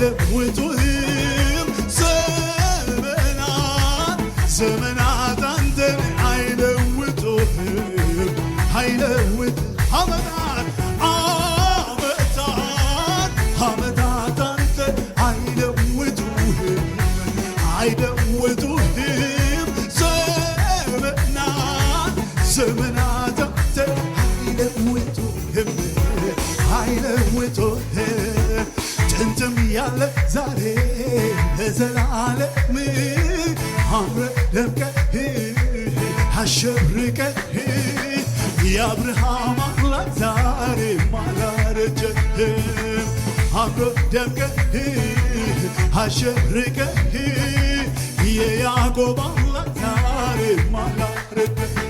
አይለውጡህም ዘመናት አንተን አይለውጡህም ዓመታት አንተን አይለውጡህም ዘመናት አንተን አይለውጡህም ጥንትም ያለ ዛሬ ለዘላለም አምረ ደምቀህ አሸብርቀህ የአብርሃም አምላክ ዛሬም አላረጀህም አምረ ደምቀህ አሸብርቀህ የያዕቆብ አምላክ ዛሬም አላረጀህም